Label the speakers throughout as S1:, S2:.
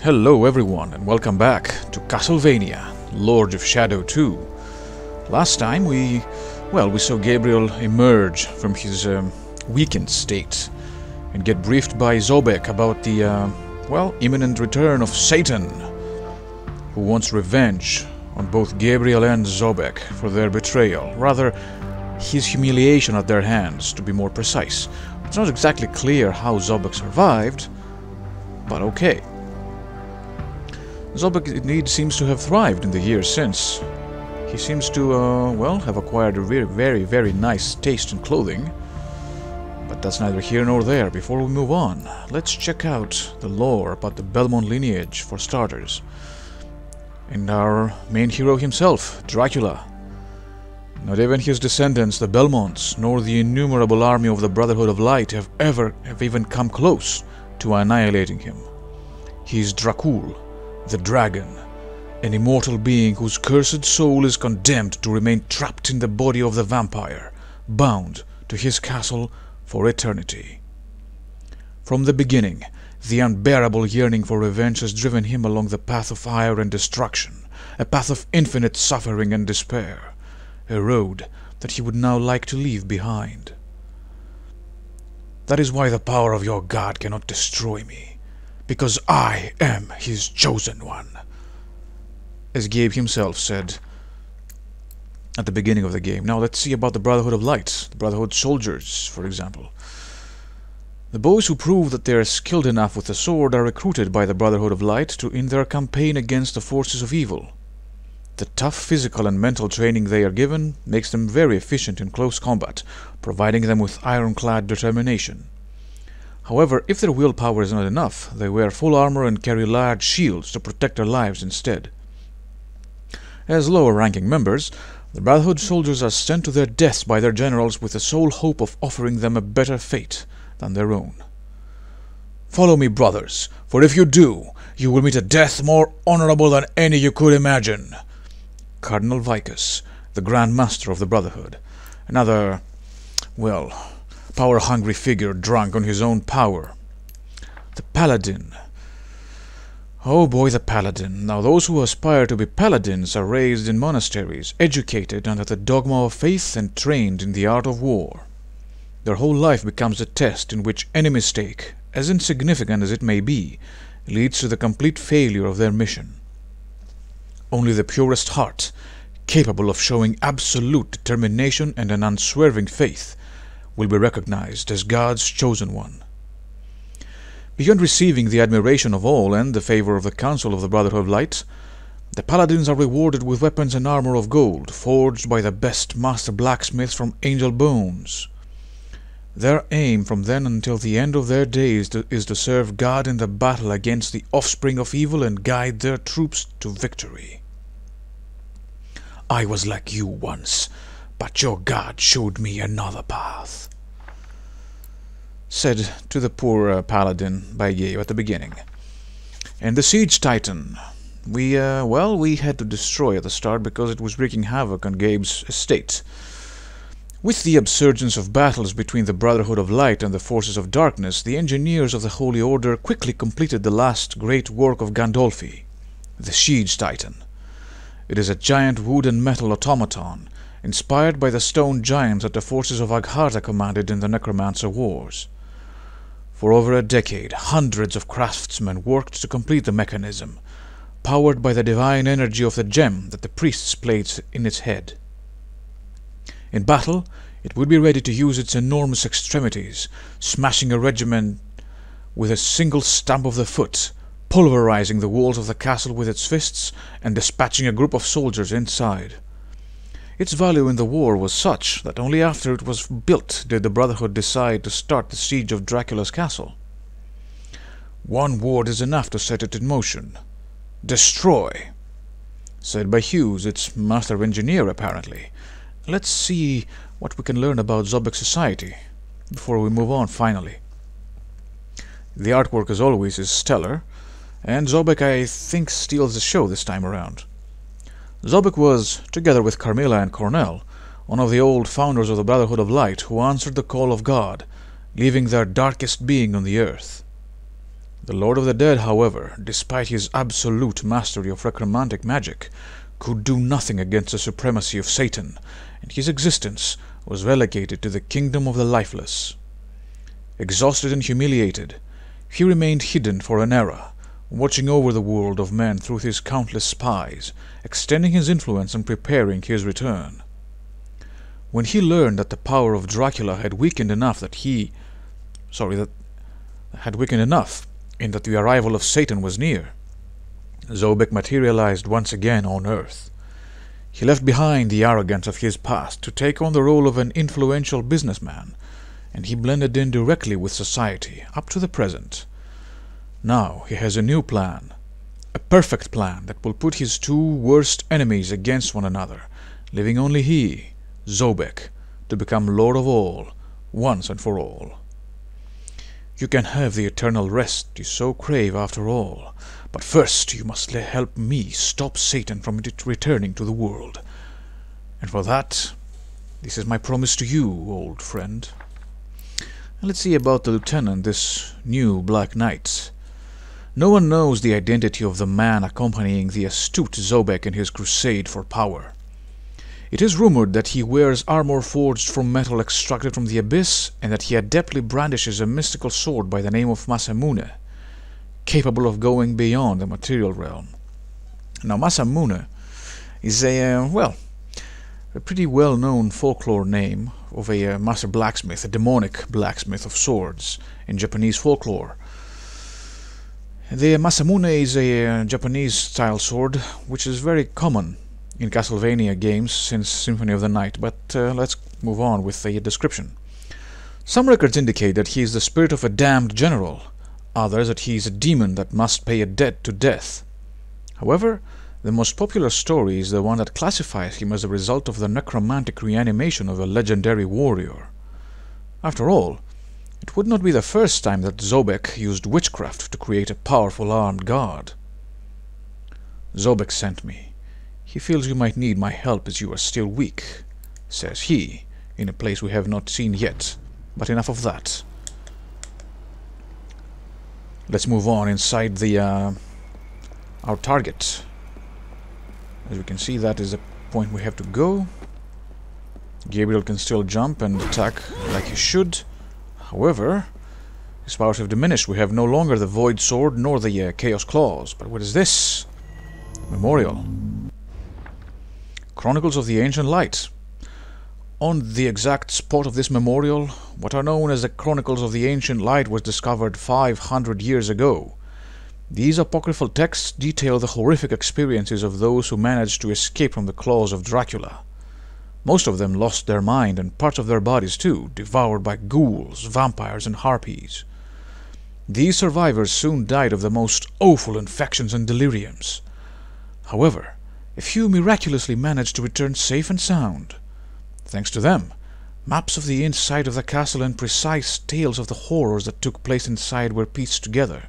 S1: Hello everyone and welcome back to Castlevania, Lord of Shadow 2. Last time we saw Gabriel emerge from his weakened state and get briefed by Zubik about the, imminent return of Satan, who wants revenge on both Gabriel and Zubik for their betrayal, rather his humiliation at their hands, to be more precise. It's not exactly clear how Zubik survived, but okay. Zubik indeed seems to have thrived in the years since. He seems to, have acquired a very nice taste in clothing. But that's neither here nor there. Before we move on, let's check out the lore about the Belmont lineage for starters. And our main hero himself, Dracula. Not even his descendants, the Belmonts, nor the innumerable army of the Brotherhood of Light have even come close to annihilating him. He is Dracula, the dragon, an immortal being whose cursed soul is condemned to remain trapped in the body of the vampire, bound to his castle for eternity. From the beginning, the unbearable yearning for revenge has driven him along the path of fire and destruction, a path of infinite suffering and despair, a road that he would now like to leave behind. That is why the power of your god cannot destroy me, because I am his chosen one, as Gabe himself said at the beginning of the game. Now let's see about the Brotherhood of Light, the Brotherhood soldiers, for example. The boys who prove that they are skilled enough with the sword are recruited by the Brotherhood of Light in their campaign against the forces of evil. The tough physical and mental training they are given makes them very efficient in close combat, providing them with ironclad determination. However, if their willpower is not enough, they wear full armor and carry large shields to protect their lives instead. As lower-ranking members, the Brotherhood soldiers are sent to their deaths by their generals with the sole hope of offering them a better fate than their own. Follow me, brothers, for if you do, you will meet a death more honorable than any you could imagine. Cardinal Vicus, the Grand Master of the Brotherhood, another, power-hungry figure drunk on his own power. The Paladin. Oh boy, the Paladin. Now those who aspire to be Paladins are raised in monasteries, educated under the dogma of faith and trained in the art of war. Their whole life becomes a test in which any mistake, as insignificant as it may be, leads to the complete failure of their mission. Only the purest heart, capable of showing absolute determination and an unswerving faith, will be recognized as God's chosen one. Beyond receiving the admiration of all and the favor of the Council of the Brotherhood of Light, the Paladins are rewarded with weapons and armor of gold, forged by the best master blacksmiths from Angel Bones. Their aim from then until the end of their days is to serve God in the battle against the offspring of evil and guide their troops to victory. I was like you once, but your God showed me another path, said to the poor Paladin by Gabe at the beginning. And the Siege Titan. We had to destroy at the start because it was wreaking havoc on Gabe's estate. With the upsurgence of battles between the Brotherhood of Light and the forces of darkness, the engineers of the Holy Order quickly completed the last great work of Gandolfi, the Siege Titan. It is a giant wood and metal automaton, inspired by the stone giants that the forces of Agartha commanded in the Necromancer Wars. For over a decade, hundreds of craftsmen worked to complete the mechanism, powered by the divine energy of the gem that the priests placed in its head. In battle, it would be ready to use its enormous extremities, smashing a regiment with a single stamp of the foot, pulverizing the walls of the castle with its fists, and dispatching a group of soldiers inside. Its value in the war was such that only after it was built did the Brotherhood decide to start the siege of Dracula's castle. One word is enough to set it in motion. Destroy, said by Hughes, its master engineer apparently. Let's see what we can learn about Zubik Society before we move on finally. The artwork as always is stellar, and Zubik I think steals the show this time around. Zubik was, together with Carmilla and Cornell, one of the old founders of the Brotherhood of Light who answered the call of God, leaving their darkest being on the earth. The Lord of the Dead, however, despite his absolute mastery of necromantic magic, could do nothing against the supremacy of Satan, and his existence was relegated to the kingdom of the lifeless. Exhausted and humiliated, he remained hidden for an era, watching over the world of men through his countless spies, extending his influence and preparing his return. When he learned that the power of Dracula had weakened enough in that the arrival of Satan was near, Zubik materialized once again on Earth. He left behind the arrogance of his past to take on the role of an influential businessman, and he blended in directly with society up to the present. Now he has a new plan, a perfect plan that will put his two worst enemies against one another, leaving only he, Zubik, to become Lord of all, once and for all. You can have the eternal rest you so crave after all, but first you must help me stop Satan from returning to the world. And for that, this is my promise to you, old friend. Let's see about the lieutenant, this new Black Knight. No one knows the identity of the man accompanying the astute Zubik in his crusade for power. It is rumored that he wears armor forged from metal extracted from the abyss, and that he adeptly brandishes a mystical sword by the name of Masamune, capable of going beyond the material realm. Now, Masamune is a pretty well-known folklore name of a master blacksmith, a demonic blacksmith of swords in Japanese folklore. The Masamune is a Japanese-style sword, which is very common in Castlevania games since Symphony of the Night, but let's move on with the description. Some records indicate that he is the spirit of a damned general, others that he is a demon that must pay a debt to death. However, the most popular story is the one that classifies him as a result of the necromantic reanimation of a legendary warrior. After all, it would not be the first time that Zubik used witchcraft to create a powerful armed guard. Zubik sent me. He feels you might need my help as you are still weak, says he, in a place we have not seen yet, but enough of that. Let's move on inside the our target. As we can see, that is the point we have to go. Gabriel can still jump and attack like he should. However, his powers have diminished. We have no longer the Void Sword nor the Chaos Claws. But what is this? Memorial. Chronicles of the Ancient Light. On the exact spot of this memorial, what are known as the Chronicles of the Ancient Light was discovered 500 years ago. These apocryphal texts detail the horrific experiences of those who managed to escape from the claws of Dracula. Most of them lost their mind and parts of their bodies too, devoured by ghouls, vampires, and harpies. These survivors soon died of the most awful infections and deliriums. However, a few miraculously managed to return safe and sound. Thanks to them, maps of the inside of the castle and precise tales of the horrors that took place inside were pieced together.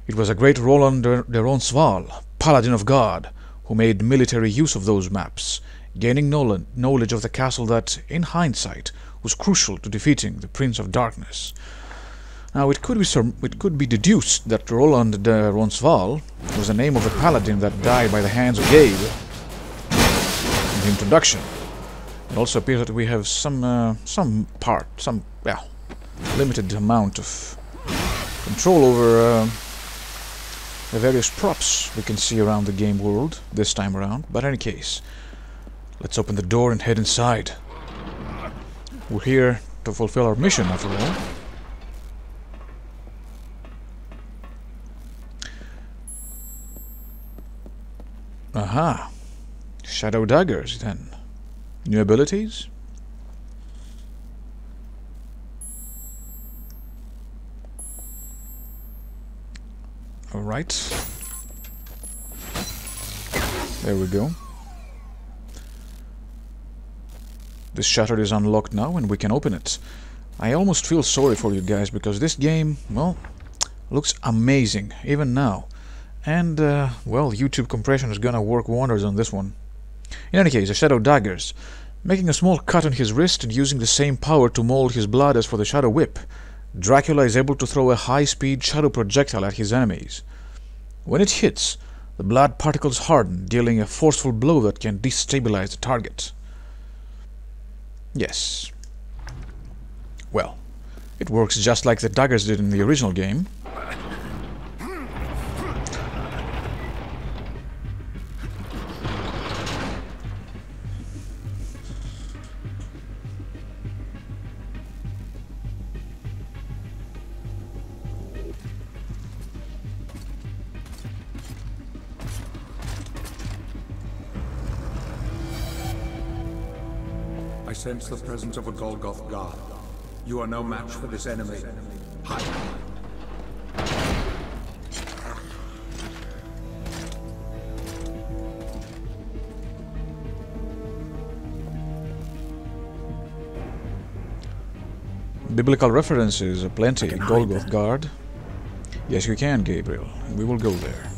S1: It was a great Roland de Roncesvalles, Paladin of God, who made military use of those maps, gaining knowledge of the castle that, in hindsight, was crucial to defeating the Prince of Darkness. Now, it could be deduced that Roland de Roncesvalles was the name of the paladin that died by the hands of Gabe in the introduction. It also appears that we have some limited amount of control over the various props we can see around the game world this time around. But in any case, let's open the door and head inside. We're here to fulfill our mission, after all. Aha! Shadow daggers, then. New abilities? Alright. There we go. This shutter is unlocked now and we can open it. I almost feel sorry for you guys because this game, well, looks amazing, even now. And, well, YouTube compression is gonna work wonders on this one. In any case, the Shadow Daggers. Making a small cut on his wrist and using the same power to mold his blood as for the Shadow Whip. Dracula is able to throw a high-speed shadow projectile at his enemies. When it hits, the blood particles harden, dealing a forceful blow that can destabilize the target. Yes. Well, it works just like the daggers did in the original game.
S2: I sense the presence of a Golgoth guard. You are no match for this enemy. Hide.
S1: Biblical references aplenty. Golgoth guard. Yes, you can, Gabriel. We will go there.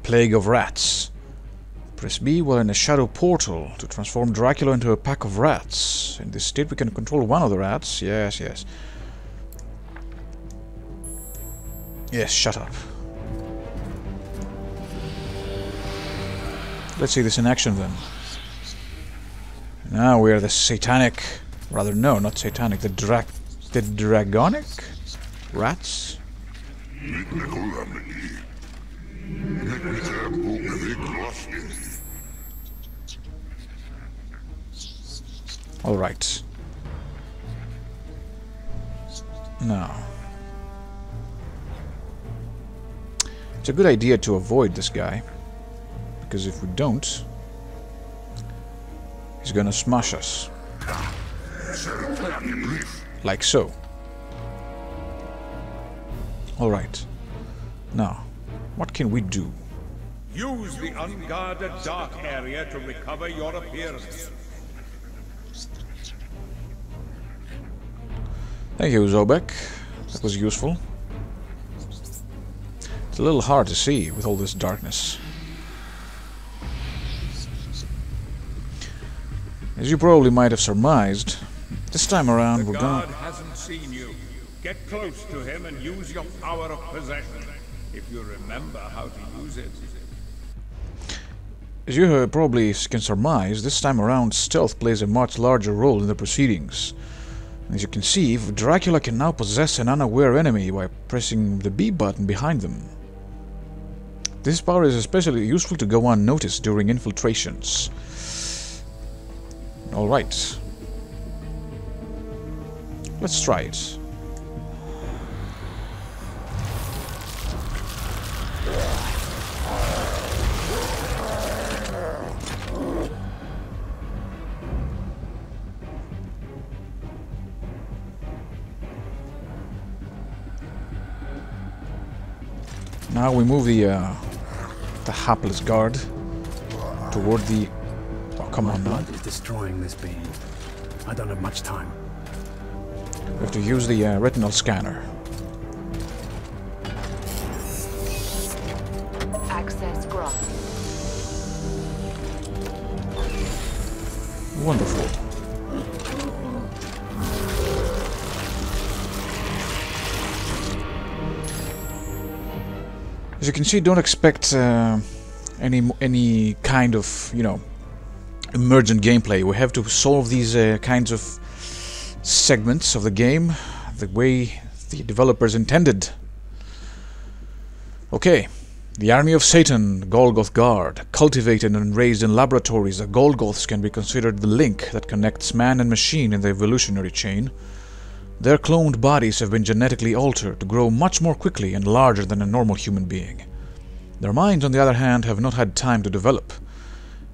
S1: Plague of rats. Press B while in a shadow portal to transform Dracula into a pack of rats. In this state we can control one of the rats. Yes, yes. Yes, shut up. Let's see this in action then. Now we are the satanic... Rather, no, not satanic. The dragonic rats? Alright. Now. It's a good idea to avoid this guy. Because if we don't, he's gonna smash us. Like so. Alright. Now, what can we do?
S3: Use the unguarded dark area to recover your appearance.
S1: Thank you, Zubik. That was useful. It's a little hard to see with all this darkness. As you probably might have surmised, this time around we're gonna...
S3: The guard hasn't seen you. Get close to him and use your power of possession, if you remember how to use it.
S1: As you probably can surmise, this time around stealth plays a much larger role in the proceedings. As you can see, Dracula can now possess an unaware enemy by pressing the B button behind them. This power is especially useful to go unnoticed during infiltrations. Alright. Let's try it. Now we move the hapless guard toward the... Oh, come on now.
S4: Is destroying this being. I don't have much time.
S1: We have to use the retinal scanner.
S5: Access granted.
S1: Wonderful. As you can see, don't expect any kind of, you know, emergent gameplay. We have to solve these kinds of segments of the game the way the developers intended. Okay, the army of Satan, Golgoth Guard. Cultivated and raised in laboratories, the Golgoths can be considered the link that connects man and machine in the evolutionary chain. Their cloned bodies have been genetically altered to grow much more quickly and larger than a normal human being. Their minds, on the other hand, have not had time to develop.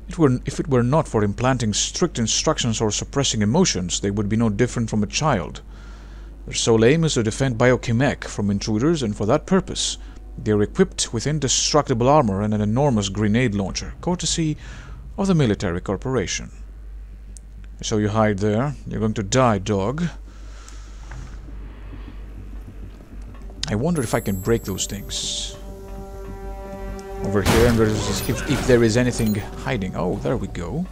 S1: If it were not for implanting strict instructions or suppressing emotions, they would be no different from a child. Their sole aim is to defend Bioquimek from intruders, and for that purpose, they are equipped with indestructible armor and an enormous grenade launcher, courtesy of the military corporation. So you hide there. You're going to die, dog. I wonder if I can break those things. Over here, and if there is anything hiding. Oh, there we go.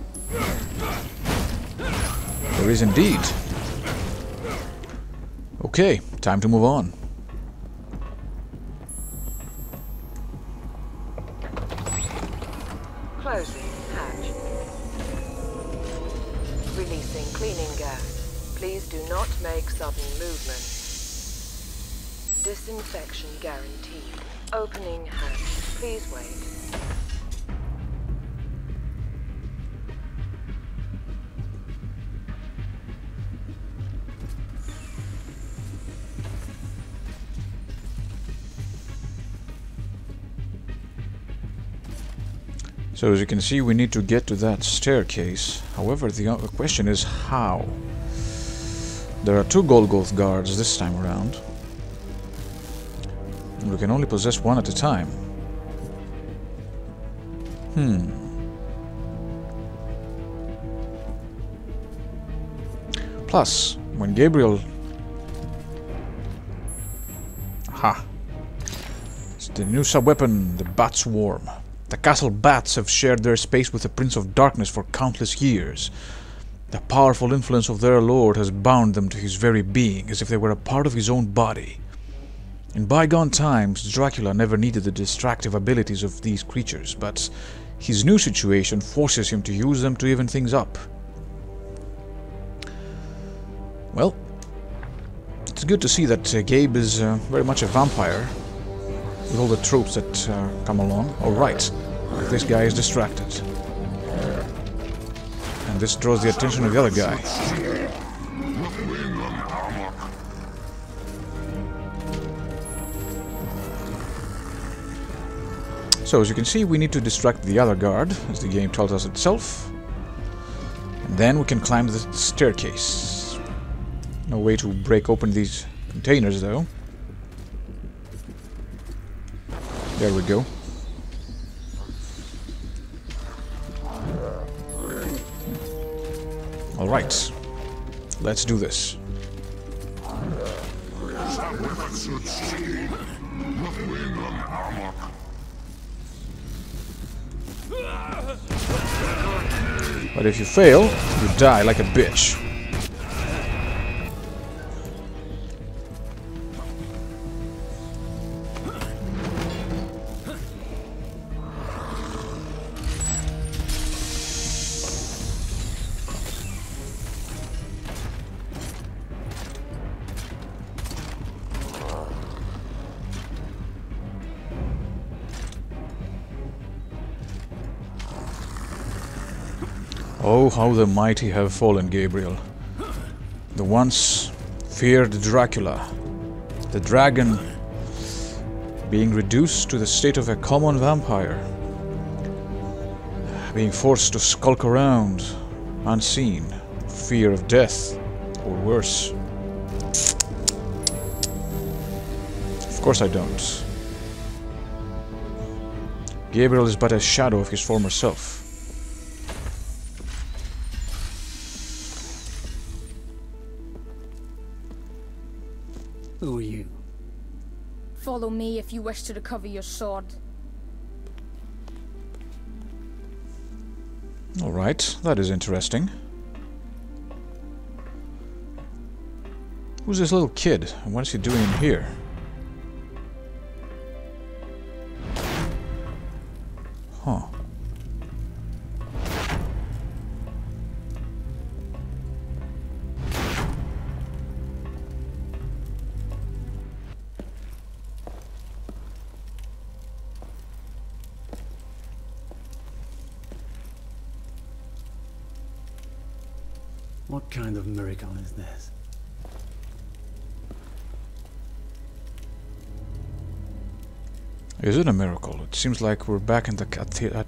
S1: There is indeed. Okay, time to move on.
S5: Closing hatch. Releasing cleaning gas. Please do not make sudden movement. Disinfection guaranteed. Opening hatch. Please wait.
S1: So as you can see, we need to get to that staircase. However, the question is how? There are 2 Goth guards this time around. And we can only possess one at a time. Plus, when Gabriel... Aha! It's the new sub-weapon, the Bat Swarm. The castle bats have shared their space with the Prince of Darkness for countless years. The powerful influence of their lord has bound them to his very being, as if they were a part of his own body. In bygone times, Dracula never needed the distractive abilities of these creatures, but his new situation forces him to use them to even things up. Well, it's good to see that Gabe is very much a vampire, with all the tropes that come along. Alright, this guy is distracted. And this draws the attention of the other guy. So as you can see, we need to distract the other guard, as the game tells us itself. And then we can climb the staircase. No way to break open these containers though. There we go. Alright, let's do this. But if you fail, you die like a bitch. Oh, how the mighty have fallen, Gabriel. The once feared Dracula, the dragon, being reduced to the state of a common vampire, being forced to skulk around, unseen, fear of death, or worse. Of course I don't. Gabriel is but a shadow of his former self.
S4: Who are you?
S6: Follow me if you wish to recover your sword.
S1: Alright, that is interesting. Who's this little kid, and what is he doing in here? Huh.
S4: What kind of miracle is this?
S1: Is it a miracle? It seems like we're back in the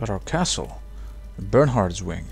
S1: at our castle, Bernhard's wing.